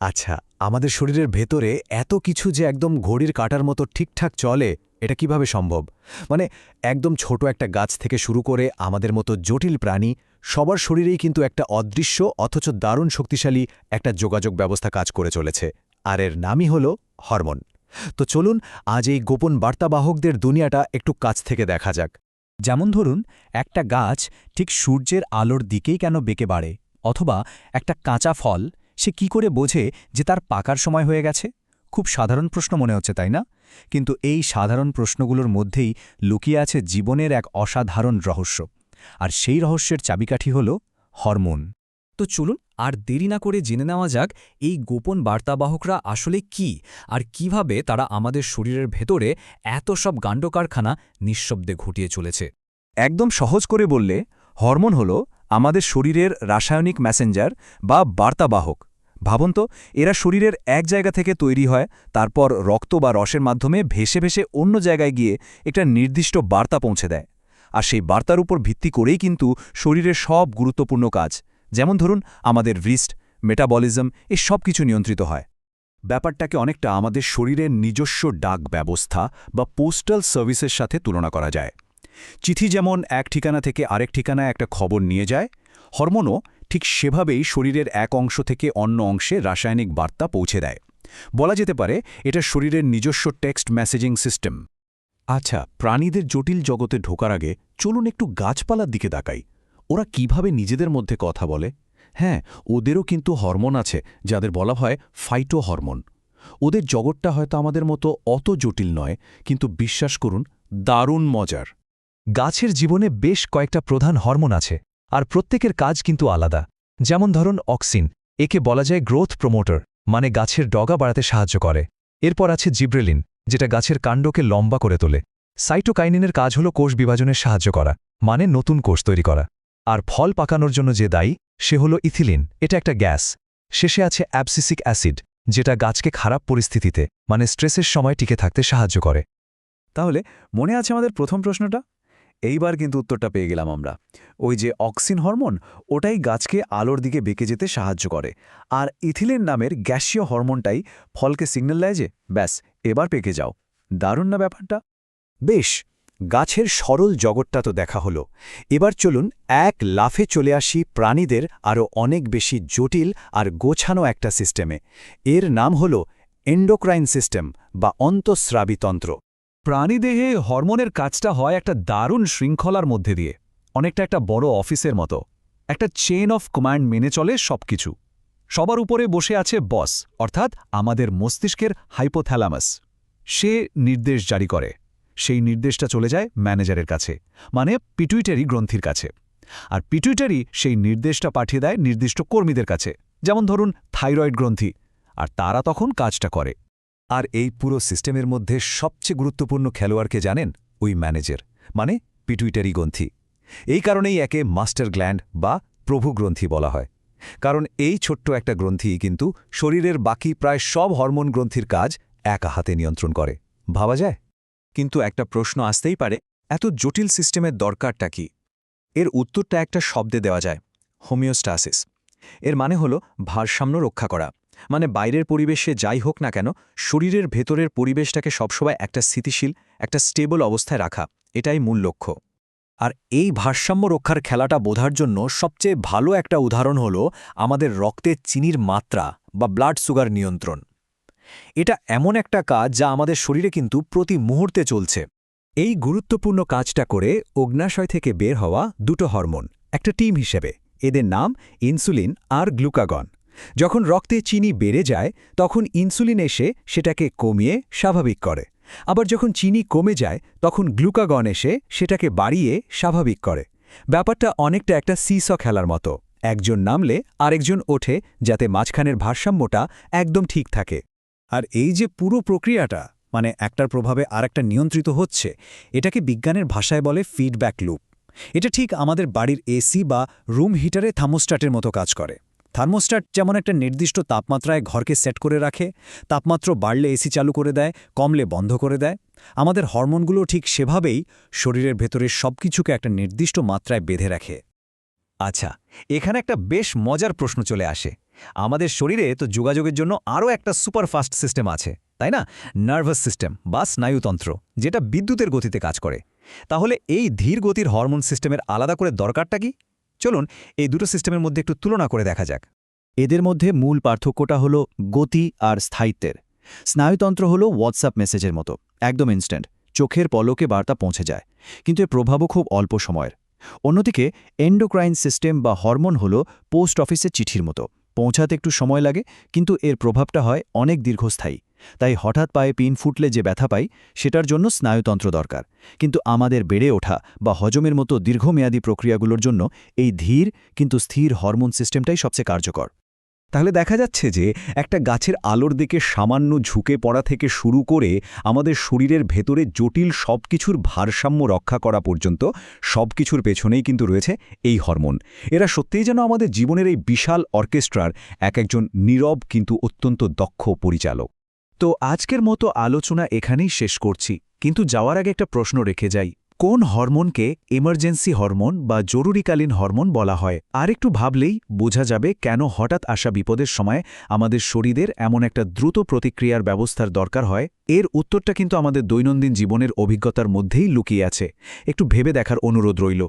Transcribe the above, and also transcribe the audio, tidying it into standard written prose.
আচ্ছা, আমাদের শরীরের ভেতরে এত কিছু যে একদম ঘড়ির কাঁটার মতো ঠিকঠাক চলে, এটা কিভাবে সম্ভব? মানে একদম ছোট একটা গাছ থেকে শুরু করে আমাদের মতো জটিল প্রাণী, সবার শরীরেই কিন্তু একটা অদৃশ্য অথচ দারুণ শক্তিশালী একটা যোগাযোগ ব্যবস্থা কাজ করে চলেছে। আর এর নামই হল হরমোন। তো চলুন আজ এই গোপন বার্তাবাহকদের দুনিয়াটা একটু কাছ থেকে দেখা যাক। যেমন ধরুন, একটা গাছ ঠিক সূর্যের আলোর দিকেই কেন বেঁকে বাড়ে, অথবা একটা কাঁচা ফল সে কি করে বোঝে যে তার পাকার সময় হয়ে গেছে। খুব সাধারণ প্রশ্ন মনে হচ্ছে, তাই না? কিন্তু এই সাধারণ প্রশ্নগুলোর মধ্যেই লুকিয়ে আছে জীবনের এক অসাধারণ রহস্য। আর সেই রহস্যের চাবিকাঠি হল হরমোন। তো চলুন আর দেরি না করে জেনে নেওয়া যাক এই গোপন বার্তাবাহকরা আসলে কি, আর কিভাবে তারা আমাদের শরীরের ভেতরে এত সব কাণ্ডকারখানা নিঃশব্দে ঘটিয়ে চলেছে। একদম সহজ করে বললে, হরমোন হল আমাদের শরীরের রাসায়নিক মেসেঞ্জার বা বার্তাবাহক। ভাবুন তো, এরা শরীরের এক জায়গা থেকে তৈরি হয়, তারপর রক্ত বা রসের মাধ্যমে ভেসে ভেসে অন্য জায়গায় গিয়ে একটা নির্দিষ্ট বার্তা পৌঁছে দেয়। আর সেই বার্তার উপর ভিত্তি করেই কিন্তু শরীরের সব গুরুত্বপূর্ণ কাজ, যেমন ধরুন আমাদের হৃষ্ট, মেটাবলিজম, এই সব কিছু নিয়ন্ত্রিত হয়। ব্যাপারটাকে অনেকটা আমাদের শরীরের নিজস্ব ডাক ব্যবস্থা বা পোস্টাল সার্ভিসের সাথে তুলনা করা যায়। চিঠি যেমন এক ঠিকানা থেকে আরেক ঠিকানায় একটা খবর নিয়ে যায়, হরমোনও ঠিক সেভাবেই শরীরের এক অংশ থেকে অন্য অংশে রাসায়নিক বার্তা পৌঁছে দেয়। বলা যেতে পারে এটা শরীরের নিজস্ব টেক্সট মেসেজিং সিস্টেম। আচ্ছা, প্রাণীদের জটিল জগতে ঢোকার আগে চলুন একটু গাছপালার দিকে তাকাই। ওরা কিভাবে নিজেদের মধ্যে কথা বলে? হ্যাঁ, ওদেরও কিন্তু হরমোন আছে, যাদের বলা হয় ফাইটো হরমোন। ওদের জগৎটা হয়তো আমাদের মতো অত জটিল নয়, কিন্তু বিশ্বাস করুন, দারুণ মজার। গাছের জীবনে বেশ কয়েকটা প্রধান হরমোন আছে, আর প্রত্যেকের কাজ কিন্তু আলাদা। যেমন ধরুন অক্সিন, একে বলা যায় গ্রোথ প্রমোটার, মানে গাছের ডগা বাড়াতে সাহায্য করে। এরপর আছে জিব্রেলিন, যেটা গাছের কাণ্ডকে লম্বা করে তোলে। সাইটোকাইনিনের কাজ হল কোষ বিভাজনের সাহায্য করা, মানে নতুন কোষ তৈরি করা। আর ফল পাকানোর জন্য যে দায়ী, সে হল ইথিলিন, এটা একটা গ্যাস। শেষে আছে অ্যাবসিসিক অ্যাসিড, যেটা গাছকে খারাপ পরিস্থিতিতে, মানে স্ট্রেসের সময় টিকে থাকতে সাহায্য করে। তাহলে মনে আছে আমাদের প্রথম প্রশ্নটা? এইবার কিন্তু উত্তরটা পেয়ে গেলাম আমরা। ওই যে অক্সিন হরমোন, ওটাই গাছকে আলোর দিকে বেঁকে যেতে সাহায্য করে। আর ইথিলিন নামের গ্যাসীয় হরমোনটাই ফলকে সিগন্যাল দেয় যে ব্যাস, এবার পেকে যাও। দারুণ না ব্যাপারটা? বেশ, গাছের সরল জগৎটা তো দেখা হলো। এবার চলুন এক লাফে চলে আসি প্রাণীদের আরও অনেক বেশি জটিল আর গোছানো একটা সিস্টেমে। এর নাম হল এন্ডোক্রাইন সিস্টেম বা অন্তঃস্রাবীতন্ত্র। প্রাণীদেহে হরমোনের কাজটা হয় একটা দারুণ শৃঙ্খলার মধ্যে দিয়ে, অনেকটা একটা বড় অফিসের মতো। একটা চেইন অফ কমান্ড মেনে চলে সবকিছু। সবার উপরে বসে আছে বস, অর্থাৎ আমাদের মস্তিষ্কের হাইপোথ্যালামাস। সে নির্দেশ জারি করে। সেই নির্দেশটা চলে যায় ম্যানেজারের কাছে, মানে পিটুইটারি গ্রন্থির কাছে। আর পিটুইটারি সেই নির্দেশটা পাঠিয়ে দেয় নির্দিষ্ট কর্মীদের কাছে, যেমন ধরুন থাইরয়েড গ্রন্থি, আর তারা তখন কাজটা করে। আর এই পুরো সিস্টেমের মধ্যে সবচেয়ে গুরুত্বপূর্ণ খেলোয়াড়কে জানেন? ওই ম্যানেজার, মানে পিটুইটারি গ্রন্থি। এই কারণেই একে মাস্টার গ্ল্যান্ড বা প্রভু গ্রন্থি বলা হয়। কারণ এই ছোট্ট একটা গ্রন্থি কিন্তু শরীরের বাকি প্রায় সব হরমোন গ্রন্থির কাজ একা হাতে নিয়ন্ত্রণ করে। ভাবা যায়? কিন্তু একটা প্রশ্ন আসতেই পারে, এত জটিল সিস্টেমের দরকারটা কি? এর উত্তরটা একটা শব্দে দেওয়া যায়, হোমিওস্টাসিস। এর মানে হলো ভারসাম্য রক্ষা করা। মানে বাইরের পরিবেশে যাই হোক না কেন, শরীরের ভেতরের পরিবেশটাকে সবসময় একটা স্থিতিশীল, একটা স্টেবল অবস্থায় রাখা, এটাই মূল লক্ষ্য। আর এই ভারসাম্য রক্ষার খেলাটা বোঝার জন্য সবচেয়ে ভালো একটা উদাহরণ হলো আমাদের রক্তে চিনির মাত্রা বা ব্লাড সুগার নিয়ন্ত্রণ। এটা এমন একটা কাজ যা আমাদের শরীরে কিন্তু প্রতি মুহূর্তে চলছে। এই গুরুত্বপূর্ণ কাজটা করে অগ্ন্যাশয় থেকে বের হওয়া দুটো হরমোন একটা টিম হিসেবে, এদের নাম ইনসুলিন আর গ্লুকাগন। যখন রক্তে চিনি বেড়ে যায়, তখন ইনসুলিন এসে সেটাকে কমিয়ে স্বাভাবিক করে। আবার যখন চিনি কমে যায়, তখন গ্লুকাগন এসে সেটাকে বাড়িয়ে স্বাভাবিক করে। ব্যাপারটা অনেকটা একটা সিস খেলার মতো, একজন নামলে আরেকজন ওঠে, যাতে মাঝখানের ভারসাম্যটা একদম ঠিক থাকে। আর এই যে পুরো প্রক্রিয়াটা, মানে একটার প্রভাবে আরেকটা নিয়ন্ত্রিত হচ্ছে, এটাকে বিজ্ঞানের ভাষায় বলে ফিডব্যাক লুপ। এটা ঠিক আমাদের বাড়ির এসি বা রুম হিটারে থার্মোস্ট্যাটের মতো কাজ করে। থার্মোস্ট্যাট যেমন একটা নির্দিষ্ট তাপমাত্রায় ঘরকে সেট করে রাখে, তাপমাত্রা বাড়লে এসি চালু করে দেয়, কমলে বন্ধ করে দেয়। আমাদের হরমোনগুলো ঠিক সেভাবেই শরীরের ভেতরের সবকিছুকে একটা নির্দিষ্ট মাত্রায় বেঁধে রাখে। আচ্ছা, এখানে একটা বেশ মজার প্রশ্ন চলে আসে। আমাদের শরীরে তো যোগাযোগের জন্য আরও একটা সুপারফাস্ট সিস্টেম আছে, তাই না? নার্ভাস সিস্টেম বা স্নায়ুতন্ত্র, যেটা বিদ্যুতের গতিতে কাজ করে। তাহলে এই ধীর গতির হরমোন সিস্টেমের আলাদা করে দরকারটা কি? চলুন এই দুটো সিস্টেমের মধ্যে একটু তুলনা করে দেখা যাক। এদের মধ্যে মূল পার্থক্যটা হলো গতি আর স্থায়িত্বের। স্নায়ুতন্ত্র হলো হোয়াটসঅ্যাপ মেসেজের মতো, একদম ইনস্ট্যান্ট, চোখের পলকে বার্তা পৌঁছে যায়, কিন্তু এর প্রভাবও খুব অল্প সময়ের। অন্যদিকে এন্ডোক্রাইন সিস্টেম বা হরমোন হলো পোস্ট অফিসের চিঠির মতো, পৌঁছাতে একটু সময় লাগে, কিন্তু এর প্রভাবটা হয় অনেক দীর্ঘস্থায়ী। তাই হঠাৎ পায়ে পিন ফুটলে যে ব্যথা পাই, সেটার জন্য স্নায়ুতন্ত্র দরকার, কিন্তু আমাদের বেড়ে ওঠা বা হজমের মতো দীর্ঘমেয়াদী প্রক্রিয়াগুলোর জন্য এই ধীর কিন্তু স্থির হরমোন সিস্টেমটাই সবচেয়ে কার্যকর। তাহলে দেখা যাচ্ছে যে একটা গাছের আলোর দিকে সামান্য ঝুঁকে পড়া থেকে শুরু করে আমাদের শরীরের ভেতরে জটিল সবকিছুর ভারসাম্য রক্ষা করা পর্যন্ত সবকিছুর পেছনেই কিন্তু রয়েছে এই হরমোন। এরা সত্যিই যেন আমাদের জীবনের এই বিশাল অর্কেস্ট্রার একজন নীরব কিন্তু অত্যন্ত দক্ষ পরিচালক। তো আজকের মতো আলোচনা এখানেই শেষ করছি, কিন্তু যাওয়ার আগে একটা প্রশ্ন রেখে যাই। কোন হরমোনকে এমার্জেন্সি হরমোন বা জরুরিকালীন হরমোন বলা হয়? আর একটু ভাবলেই বোঝা যাবে কেন হঠাৎ আসা বিপদের সময় আমাদের শরীরের এমন একটা দ্রুত প্রতিক্রিয়ার ব্যবস্থার দরকার হয়। এর উত্তরটা কিন্তু আমাদের দৈনন্দিন জীবনের অভিজ্ঞতার মধ্যেই লুকিয়ে আছে। একটু ভেবে দেখার অনুরোধ রইল।